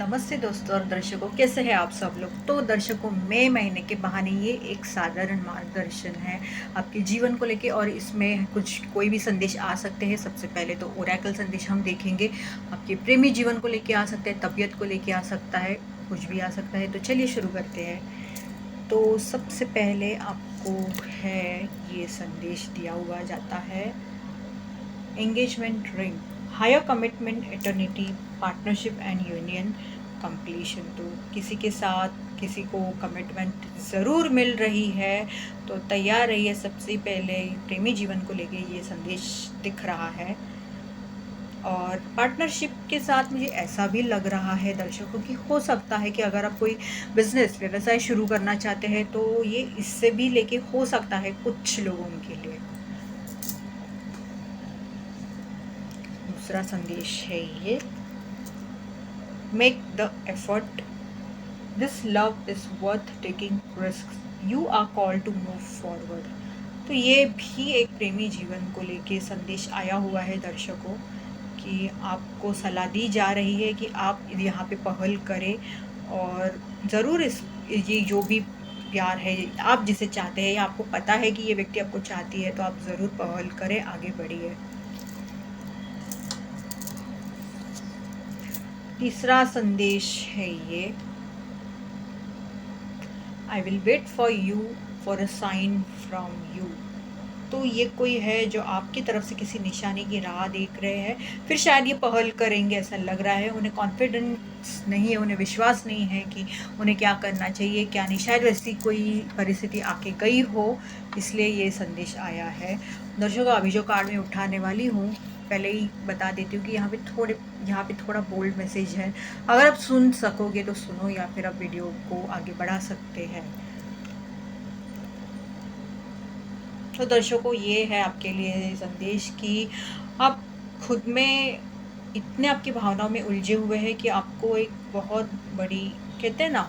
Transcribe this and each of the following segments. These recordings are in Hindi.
नमस्ते दोस्तों और दर्शकों, कैसे हैं आप सब लोग। तो दर्शकों, मई महीने के बहाने ये एक साधारण मार्गदर्शन है आपके जीवन को लेके, और इसमें कुछ कोई भी संदेश आ सकते हैं। सबसे पहले तो ओरेकल संदेश हम देखेंगे, आपके प्रेमी जीवन को लेके आ सकते हैं, तबीयत को लेके आ सकता है, कुछ भी आ सकता है। तो चलिए शुरू करते हैं। तो सबसे पहले आपको है ये संदेश दिया हुआ जाता है, engagement ring, higher commitment, eternity, partnership and union completion. तो किसी के साथ किसी को कमिटमेंट ज़रूर मिल रही है, तो तैयार रहिए। सबसे पहले प्रेमी जीवन को लेके ये संदेश दिख रहा है। और पार्टनरशिप के साथ मुझे ऐसा भी लग रहा है दर्शकों कि हो सकता है कि अगर आप कोई बिजनेस व्यवसाय शुरू करना चाहते हैं तो ये इससे भी लेके हो सकता है कुछ लोगों के लिए। दूसरा संदेश है ये, make the effort, this love is worth taking risk, you are call to move forward. तो ये भी एक प्रेमी जीवन को लेके संदेश आया हुआ है दर्शकों, कि आपको सलाह दी जा रही है कि आप यहाँ पे पहल करें, और ज़रूर इस ये जो भी प्यार है, आप जिसे चाहते हैं या आपको पता है कि ये व्यक्ति आपको चाहती है, तो आप ज़रूर पहल करें, आगे बढ़िए। तीसरा संदेश है ये, I will wait for you for a sign from you. तो ये कोई है जो आपकी तरफ से किसी निशानी की राह देख रहे हैं, फिर शायद ये पहल करेंगे, ऐसा लग रहा है। उन्हें कॉन्फिडेंस नहीं है, उन्हें विश्वास नहीं है कि उन्हें क्या करना चाहिए क्या नहीं। शायद वैसी कोई परिस्थिति आके गई हो, इसलिए ये संदेश आया है। दर्शकों, अभी जो कार्ड में उठाने वाली हूँ, पहले ही बता देती हूँ कि यहाँ पे थोड़ा बोल्ड मैसेज है। अगर आप सुन सकोगे तो सुनो, या फिर आप वीडियो को आगे बढ़ा सकते हैं। तो दर्शकों, ये है आपके लिए संदेश कि आप खुद में इतने आपकी भावनाओं में उलझे हुए हैं कि आपको एक बहुत बड़ी, कहते हैं ना,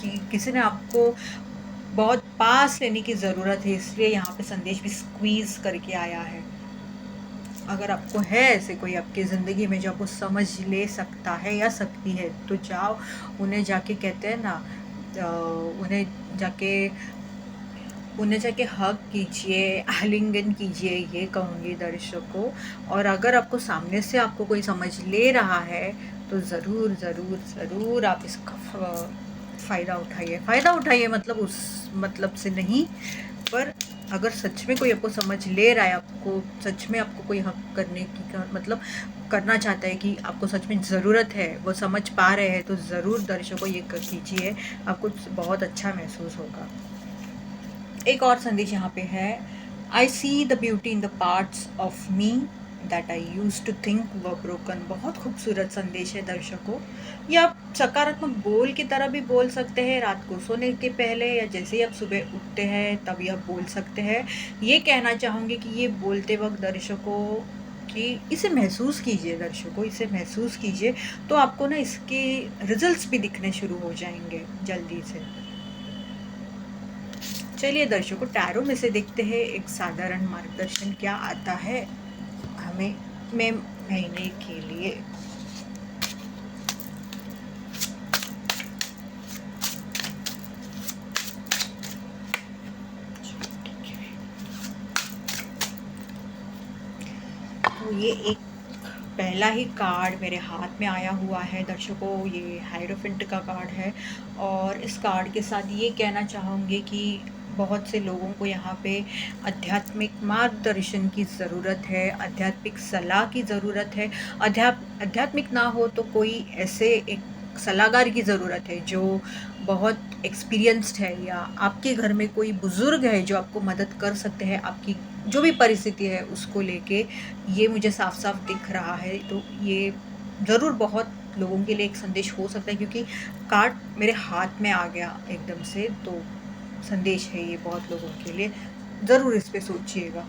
कि किसी ने आपको बहुत पास लेने की ज़रूरत है, इसलिए यहाँ पे संदेश भी स्क्वीज़ करके आया है। अगर आपको है ऐसे कोई आपकी ज़िंदगी में जो आपको समझ ले सकता है या सकती है, तो जाओ उन्हें जाके, कहते हैं ना, उन्हें जाके हग कीजिए, आलिंगन कीजिए, ये कहूँगी दर्शकों। और अगर आपको सामने से आपको कोई समझ ले रहा है, तो ज़रूर ज़रूर ज़रूर आप इसका फ़ायदा उठाइए, मतलब उस मतलब से नहीं, पर अगर सच में कोई आपको समझ ले रहा है, आपको सच में आपको कोई हक करने की मतलब करना चाहता है, कि आपको सच में ज़रूरत है, वो समझ पा रहे हैं, तो ज़रूर दर्शकों ये कीजिए, आपको बहुत अच्छा महसूस होगा। एक और संदेश यहाँ पे है, I see the beauty in the parts of me that I use to think were broken. बहुत खूबसूरत संदेश है दर्शकों। ये आप सकारात्मक बोल की तरह भी बोल सकते हैं, रात को सोने के पहले या जैसे ही आप सुबह उठते हैं तभी आप बोल सकते हैं। ये कहना चाहूँगी कि ये बोलते वक्त दर्शकों, कि इसे महसूस कीजिए दर्शकों, इसे महसूस कीजिए, तो आपको ना इसके रिजल्ट्स भी दिखने शुरू हो जाएंगे जल्दी से। चलिए दर्शकों, टैरो में से देखते हैं एक साधारण मार्गदर्शन क्या आता है हमें मई महीने के लिए। तो ये एक पहला ही कार्ड मेरे हाथ में आया हुआ है दर्शकों, ये हायरोफेंट का कार्ड है। और इस कार्ड के साथ ये कहना चाहूँगी कि बहुत से लोगों को यहाँ पे आध्यात्मिक मार्गदर्शन की ज़रूरत है, आध्यात्मिक सलाह की ज़रूरत है। आध्यात्मिक ना हो तो कोई ऐसे एक सलाहकार की ज़रूरत है जो बहुत एक्सपीरियंस्ड है, या आपके घर में कोई बुज़ुर्ग है जो आपको मदद कर सकते हैं आपकी जो भी परिस्थिति है उसको लेके। ये मुझे साफ साफ दिख रहा है, तो ये ज़रूर बहुत लोगों के लिए एक संदेश हो सकता है, क्योंकि कार्ड मेरे हाथ में आ गया एकदम से, तो संदेश है ये बहुत लोगों के लिए। ज़रूर इस पे सोचिएगा।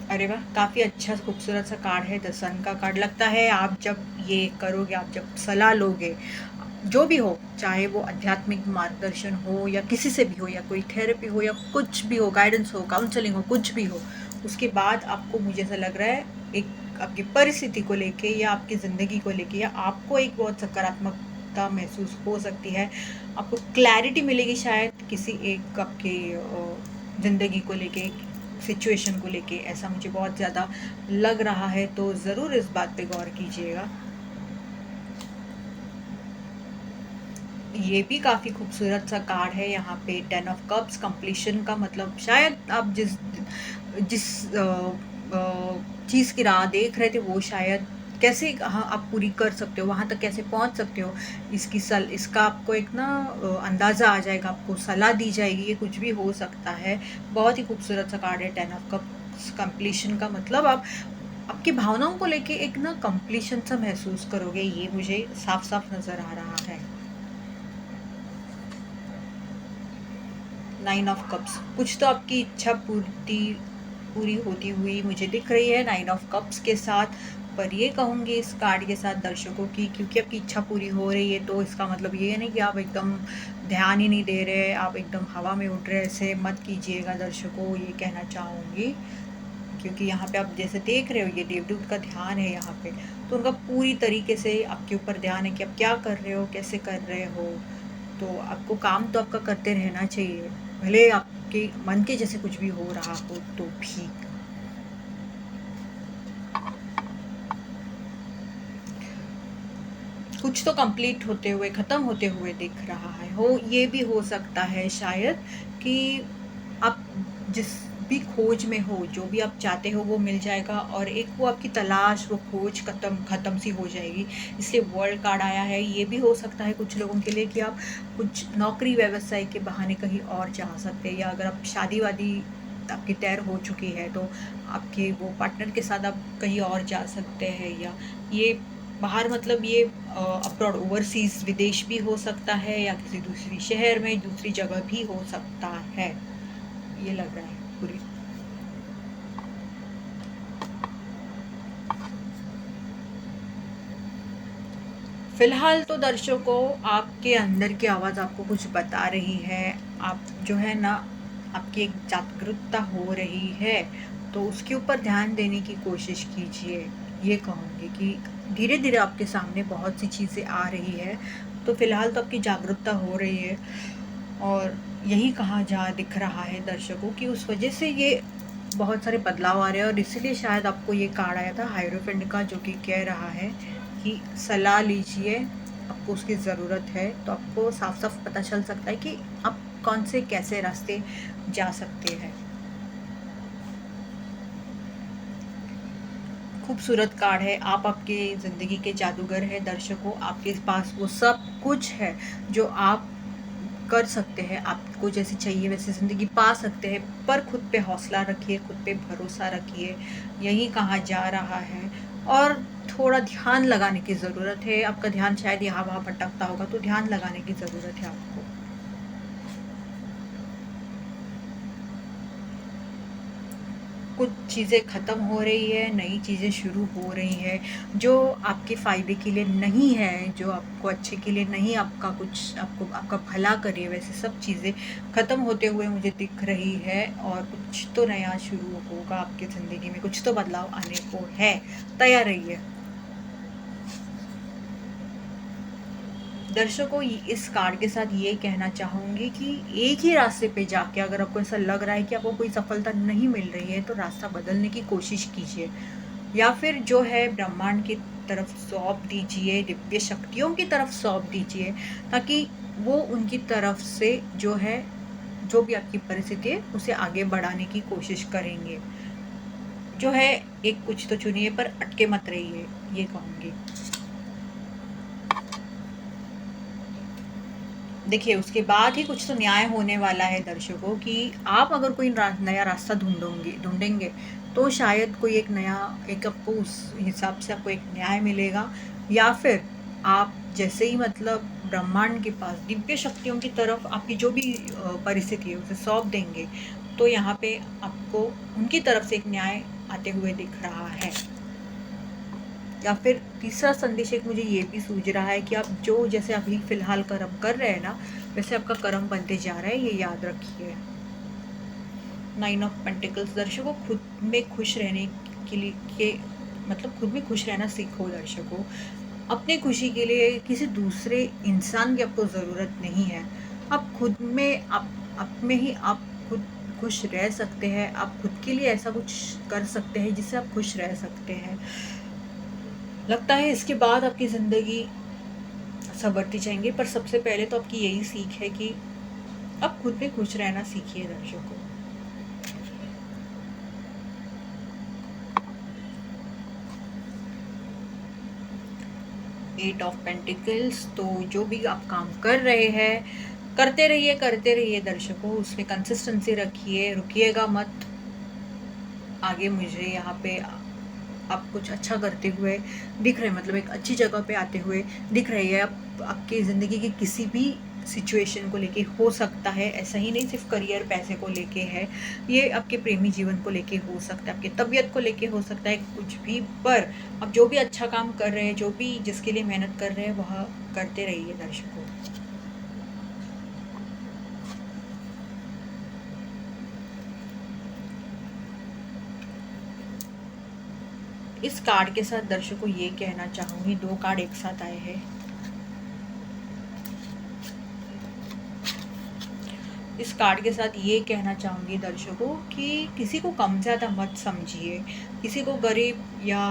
अरे वाह, काफ़ी अच्छा खूबसूरत सा कार्ड है, द सन का कार्ड। लगता है आप जब ये करोगे, आप जब सलाह लोगे, जो भी हो, चाहे वो आध्यात्मिक मार्गदर्शन हो या किसी से भी हो, या कोई थेरेपी हो, या कुछ भी हो, गाइडेंस हो, काउंसलिंग हो, कुछ भी हो, उसके बाद आपको, मुझे ऐसा लग रहा है, एक आपकी परिस्थिति को लेके या आपकी ज़िंदगी को लेके, या आपको एक बहुत सकारात्मकता महसूस हो सकती है। आपको क्लैरिटी मिलेगी शायद किसी एक आपके ज़िंदगी को लेके, सिचुएशन को लेके, ऐसा मुझे बहुत ज़्यादा लग रहा है, तो ज़रूर इस बात पे गौर कीजिएगा। ये भी काफ़ी खूबसूरत सा कार्ड है यहाँ पे, 10 ऑफ कप्स कंप्लीशन का मतलब शायद आप जिस जिस चीज़ की राह देख रहे थे वो शायद कैसे हाँ, आप पूरी कर सकते हो, वहाँ तक कैसे पहुँच सकते हो, इसका आपको एक ना अंदाज़ा आ जाएगा, आपको सलाह दी जाएगी, ये कुछ भी हो सकता है। बहुत ही खूबसूरत सा कार्ड है 10 ऑफ कप्स कंप्लीशन का मतलब आप आपकी भावनाओं को लेके एक ना कंप्लीशन सा महसूस करोगे, ये मुझे साफ-साफ नज़र आ रहा है। 9 ऑफ कप्स, कुछ तो आपकी इच्छा पूरी होती हुई मुझे दिख रही है 9 ऑफ कप्स के साथ। पर ये कहूँगी इस कार्ड के साथ दर्शकों की, क्योंकि आपकी इच्छा पूरी हो रही है तो इसका मतलब ये नहीं कि आप एकदम ध्यान ही नहीं दे रहे, आप एकदम हवा में उड़ रहे, ऐसे मत कीजिएगा दर्शकों, ये कहना चाहूँगी। क्योंकि यहाँ पे आप जैसे देख रहे हो ये देवदूत का ध्यान है यहाँ पे, तो उनका पूरी तरीके से आपके ऊपर ध्यान है कि आप क्या कर रहे हो, कैसे कर रहे हो। तो आपको काम तो आपका करते रहना चाहिए, भले आपके मन के जैसे कुछ भी हो रहा हो तो भी। कुछ तो कंप्लीट होते हुए, ख़त्म होते हुए दिख रहा है। ये भी हो सकता है शायद कि आप जिस भी खोज में हो, जो भी आप चाहते हो वो मिल जाएगा, और एक वो आपकी तलाश, वो खोज ख़त्म सी हो जाएगी। इसलिए वर्ल्ड कार्ड आया है। ये भी हो सकता है कुछ लोगों के लिए कि आप कुछ नौकरी व्यवसाय के बहाने कहीं और जा सकते हैं, या अगर आप शादी-वादी आपकी तय हो चुकी है तो आपके वो पार्टनर के साथ आप कहीं और जा सकते हैं, या ये बाहर मतलब ये अब्रॉड ओवरसीज़ विदेश भी हो सकता है, या किसी दूसरी शहर में, दूसरी जगह भी हो सकता है। ये लग रहा है पूरी। फ़िलहाल तो दर्शकों आपके अंदर की आवाज़ आपको कुछ बता रही है। आप जो है ना, आपकी एक जागरूकता हो रही है, तो उसके ऊपर ध्यान देने की कोशिश कीजिए। ये कहूँगी कि धीरे-धीरे आपके सामने बहुत सी चीज़ें आ रही है, तो फ़िलहाल तो आपकी जागरूकता हो रही है, और यही कहा जा दिख रहा है दर्शकों कि उस वज़ह से ये बहुत सारे बदलाव आ रहे हैं, और इसीलिए शायद आपको ये कार्ड आया था हायरोफेंट का, जो कि कह रहा है कि सलाह लीजिए, आपको उसकी ज़रूरत है। तो आपको साफ-साफ पता चल सकता है कि आप कौन से कैसे रास्ते जा सकते हैं। खूबसूरत कार्ड है, आप आपके ज़िंदगी के जादूगर हैं दर्शकों, आपके पास वो सब कुछ है जो आप कर सकते हैं, आपको जैसी चाहिए वैसी ज़िंदगी पा सकते हैं, पर खुद पे हौसला रखिए, खुद पे भरोसा रखिए, यही कहा जा रहा है। और थोड़ा ध्यान लगाने की ज़रूरत है, आपका ध्यान शायद यहाँ-वहाँ भटकता होगा, तो ध्यान लगाने की ज़रूरत है आपको। कुछ चीज़ें ख़त्म हो रही है, नई चीज़ें शुरू हो रही हैं, जो आपके फ़ायदे के लिए नहीं है, जो आपको अच्छे के लिए नहीं, आपका कुछ आपको आपका भला करे, वैसे सब चीज़ें ख़त्म होते हुए मुझे दिख रही है, और कुछ तो नया शुरू होगा आपकी ज़िंदगी में, कुछ तो बदलाव आने को है, तैयार रहिए। दर्शकों इस कार्ड के साथ ये कहना चाहूँगी कि एक ही रास्ते पे जाके अगर आपको ऐसा लग रहा है कि आपको कोई सफलता नहीं मिल रही है, तो रास्ता बदलने की कोशिश कीजिए, या फिर जो है ब्रह्मांड की तरफ सौंप दीजिए, दिव्य शक्तियों की तरफ सौंप दीजिए, ताकि वो उनकी तरफ से जो है, जो भी आपकी परिस्थिति है उसे आगे बढ़ाने की कोशिश करेंगे। जो है एक कुछ तो चुनिए, पर अटके मत रहिए, ये कहूँगी। देखिए, उसके बाद ही कुछ तो न्याय होने वाला है दर्शकों, कि आप अगर कोई नया रास्ता ढूँढेंगे, तो शायद कोई एक नया, एक आपको उस हिसाब से आपको एक न्याय मिलेगा, या फिर आप जैसे ही मतलब ब्रह्मांड के पास, दिव्य शक्तियों की तरफ आपकी जो भी परिस्थिति है उसे सौंप देंगे, तो यहाँ पे आपको उनकी तरफ से एक न्याय आते हुए दिख रहा है। या फिर तीसरा संदेश एक मुझे ये भी सूझ रहा है कि आप जो जैसे अभी फ़िलहाल कर्म कर रहे हैं ना, वैसे आपका कर्म बनते जा रहा है, ये याद रखिए। 9 ऑफ पेंटिकल्स दर्शकों खुद में खुश रहने के लिए के मतलब खुद में खुश रहना सीखो दर्शकों। अपने खुशी के लिए किसी दूसरे इंसान की आपको ज़रूरत नहीं है। आप खुद में आप में ही आप खुद खुश रह सकते हैं। आप खुद के लिए ऐसा कुछ कर सकते हैं जिससे आप खुश रह सकते हैं। लगता है इसके बाद आपकी ज़िंदगी संवरती जाएँगी, पर सबसे पहले तो आपकी यही सीख है कि आप खुद में खुश रहना सीखिए दर्शकों। एट ऑफ पेंटिकल्स, तो जो भी आप काम कर रहे हैं, करते रहिए दर्शकों, उसमें कंसिस्टेंसी रखिए, रुकिएगा मत। आगे मुझे यहाँ पे आप कुछ अच्छा करते हुए दिख रहे हैं, मतलब एक अच्छी जगह पे आते हुए दिख रही है। आप आपकी ज़िंदगी की किसी भी सिचुएशन को लेके हो सकता है, ऐसा ही नहीं सिर्फ करियर पैसे को लेके है, ये आपके प्रेमी जीवन को लेके हो सकता है, आपकी तबीयत को लेके हो सकता है, कुछ भी। पर आप जो भी अच्छा काम कर रहे हैं, जो भी जिसके लिए मेहनत कर रहे हैं, वह करते रहिए दर्शकों। इस कार्ड के साथ दर्शकों ये कहना चाहूँगी, 2 कार्ड एक साथ आए हैं। इस कार्ड के साथ ये कहना चाहूँगी दर्शकों कि किसी को कम ज़्यादा मत समझिए, किसी को गरीब या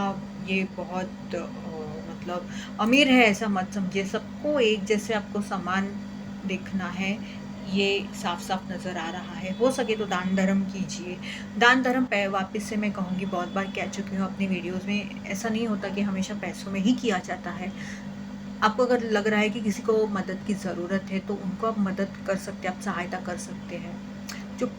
ये बहुत मतलब अमीर है ऐसा मत समझिए। सबको एक जैसे आपको समान देखना है, ये साफ-साफ नज़र आ रहा है। हो सके तो दान धर्म कीजिए। दान धर्म वापस से मैं कहूँगी, बहुत बार कह चुकी हूँ अपनी वीडियोज़ में, ऐसा नहीं होता कि हमेशा पैसों में ही किया जाता है। आपको अगर लग रहा है कि किसी को मदद की ज़रूरत है, तो उनको आप मदद कर सकते हैं, आप सहायता कर सकते हैं। जो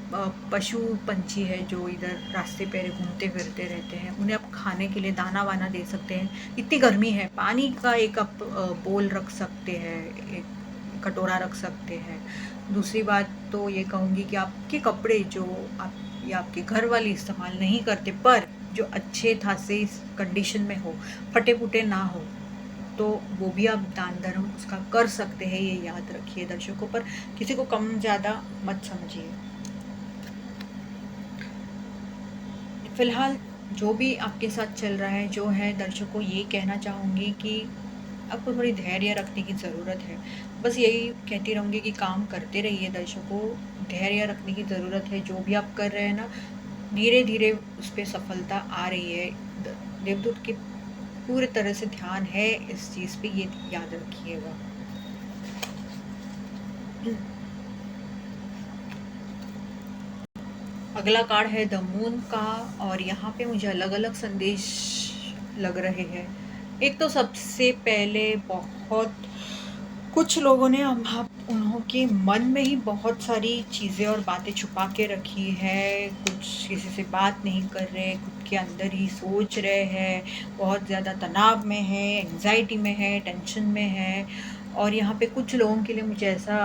पशु पंछी है जो इधर रास्ते पे घूमते फिरते रहते हैं, उन्हें आप खाने के लिए दाना वाना दे सकते हैं। इतनी गर्मी है, पानी का एक आप बोल रख सकते हैं, एक कटोरा रख सकते हैं। दूसरी बात तो ये कहूँगी कि आपके कपड़े जो आप या आपके घर वाले इस्तेमाल नहीं करते, पर जो अच्छे खासे कंडीशन में हो, फटे फूटे ना हो, तो वो भी आप दान धर्म उसका कर सकते हैं। ये याद रखिए दर्शकों, पर किसी को कम ज़्यादा मत समझिए। फिलहाल जो भी आपके साथ चल रहा है, जो है दर्शकों, ये कहना चाहूँगी कि आपको थोड़ी धैर्य रखने की ज़रूरत है। बस यही कहती रहूँगी कि काम करते रहिए दर्शकों, धैर्य रखने की ज़रूरत है। जो भी आप कर रहे हैं ना, धीरे-धीरे उस पे सफलता आ रही है। देवदूत की पूरी तरह से ध्यान है इस चीज़ पे, ये याद रखिएगा। अगला कार्ड है द मून का, और यहाँ पे मुझे अलग-अलग संदेश लग रहे हैं। एक तो सबसे पहले बहुत कुछ लोगों ने उनके मन में ही बहुत सारी चीज़ें और बातें छुपा के रखी है, कुछ किसी से बात नहीं कर रहे, खुद के अंदर ही सोच रहे हैं, बहुत ज़्यादा तनाव में है, एंग्जाइटी में है, टेंशन में है। और यहाँ पे कुछ लोगों के लिए मुझे ऐसा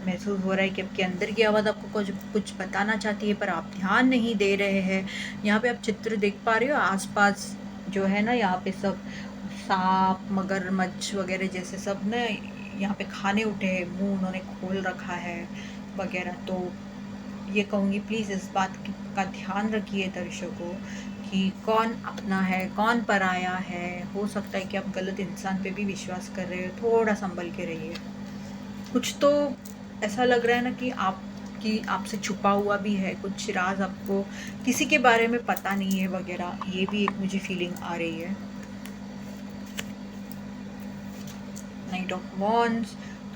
महसूस हो रहा है कि आपके अंदर की आवाज़ आपको कुछ कुछ बताना चाहती है, पर आप ध्यान नहीं दे रहे हैं। यहाँ पे आप चित्र देख पा रहे हो आसपास, जो है ना, यहाँ पे सब सांप, मगरमच्छ वगैरह जैसे सब ना यहाँ पे खाने उठे हैं, मुंह उन्होंने खोल रखा है वगैरह। तो ये कहूँगी, प्लीज़ इस बात का ध्यान रखिए दर्शकों कि कौन अपना है, कौन पराया है। हो सकता है कि आप गलत इंसान पे भी विश्वास कर रहे हो, थोड़ा संभल के रहिए। कुछ तो ऐसा लग रहा है ना कि आपसे छुपा हुआ भी है, कुछ राज आपको किसी के बारे में पता नहीं है वगैरह, ये भी एक मुझे फीलिंग आ रही है। नाइट ऑफ वॉन्ड्स,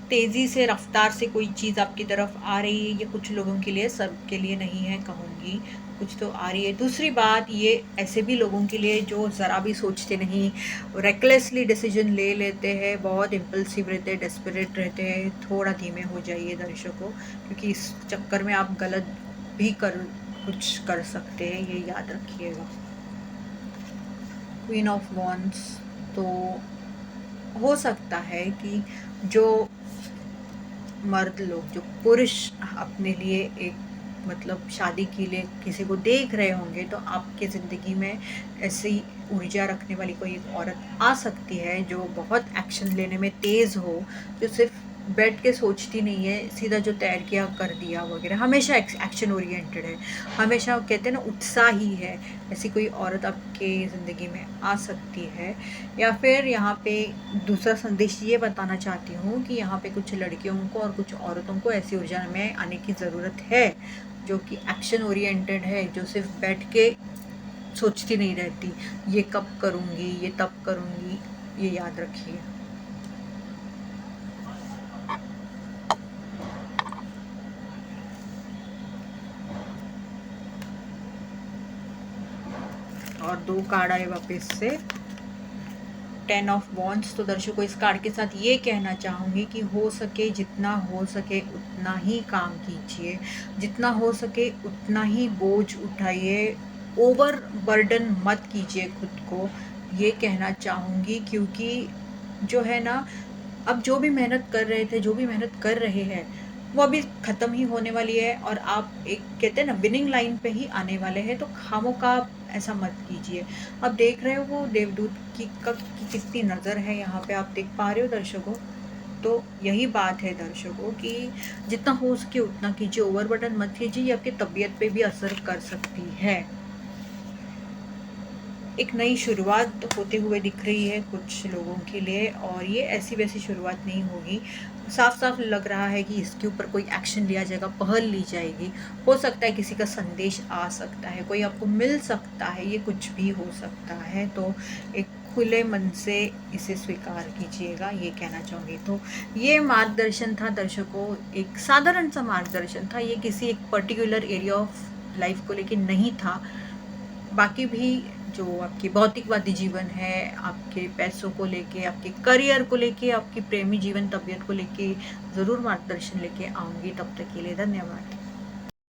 तेज़ी से रफ्तार से कोई चीज़ आपकी तरफ आ रही है, ये कुछ लोगों के लिए, सबके लिए नहीं है कहूँगी, कुछ तो आ रही है। दूसरी बात, ये ऐसे भी लोगों के लिए जो ज़रा भी सोचते नहीं, रेकलेसली डिसीजन ले लेते हैं, बहुत इम्पल्सिव रहते हैं, डेस्परेट रहते हैं। थोड़ा धीमे हो जाइए दर्शकों, क्योंकि इस चक्कर में आप गलत भी कुछ कर सकते हैं, ये याद रखिएगा। क्वीन ऑफ वॉन्ड्स, तो हो सकता है कि जो मर्द लोग, जो पुरुष अपने लिए एक मतलब शादी के लिए किसी को देख रहे होंगे, तो आपके ज़िंदगी में ऐसी ऊर्जा रखने वाली कोई एक औरत आ सकती है जो बहुत एक्शन लेने में तेज़ हो, जो सिर्फ बैठ के सोचती नहीं है, सीधा जो तैर किया कर दिया वगैरह, हमेशा एक्शन ओरिएंटेड है, हमेशा कहते हैं ना उत्साही है। ऐसी कोई औरत आपके ज़िंदगी में आ सकती है। या फिर यहाँ पे दूसरा संदेश ये बताना चाहती हूँ कि यहाँ पे कुछ लड़कियों को और कुछ औरतों को ऐसी ऊर्जा में आने की ज़रूरत है, जो कि एक्शन ओरिएंटेड है, जो सिर्फ बैठ के सोचती नहीं रहती, ये कब करूँगी, ये तब करूँगी, ये याद रखिए। और 2 कार्ड आए वापस से 10 ऑफ वॉन्ड्स। तो दर्शकों, इस कार्ड के साथ ये कहना चाहूँगी कि हो सके, जितना हो सके उतना ही काम कीजिए, जितना हो सके उतना ही बोझ उठाइए, ओवर बर्डन मत कीजिए खुद को, ये कहना चाहूँगी। क्योंकि जो है ना, अब जो भी मेहनत कर रहे थे, जो भी मेहनत कर रहे हैं, वो अभी ख़त्म ही होने वाली है और आप एक कहते हैं ना विनिंग लाइन पे ही आने वाले हैं। तो खामोखा ऐसा मत कीजिए। अब देख रहे हो वो देवदूत की कितनी नज़र है, यहाँ पे आप देख पा रहे हो दर्शकों। तो यही बात है दर्शकों कि जितना हो सके उतना कीजिए, ओवर बर्डन मत कीजिए, ये आपकी तबीयत पे भी असर कर सकती है। एक नई शुरुआत होते हुए दिख रही है कुछ लोगों के लिए, और ये ऐसी वैसी शुरुआत नहीं होगी। साफ साफ लग रहा है कि इसके ऊपर कोई एक्शन लिया जाएगा, पहल ली जाएगी। हो सकता है किसी का संदेश आ सकता है, कोई आपको मिल सकता है, ये कुछ भी हो सकता है। तो एक खुले मन से इसे स्वीकार कीजिएगा, ये कहना चाहूँगी। तो ये मार्गदर्शन था दर्शकों, एक साधारण सा मार्गदर्शन था, ये किसी एक पर्टिकुलर एरिया ऑफ लाइफ को लेके नहीं था। बाकी भी जो आपकी भौतिकवादी जीवन है, आपके पैसों को लेके, आपके करियर को लेके, आपकी प्रेमी जीवन, तबीयत को लेके ज़रूर मार्गदर्शन लेके आऊँगी। तब तक के लिए धन्यवाद।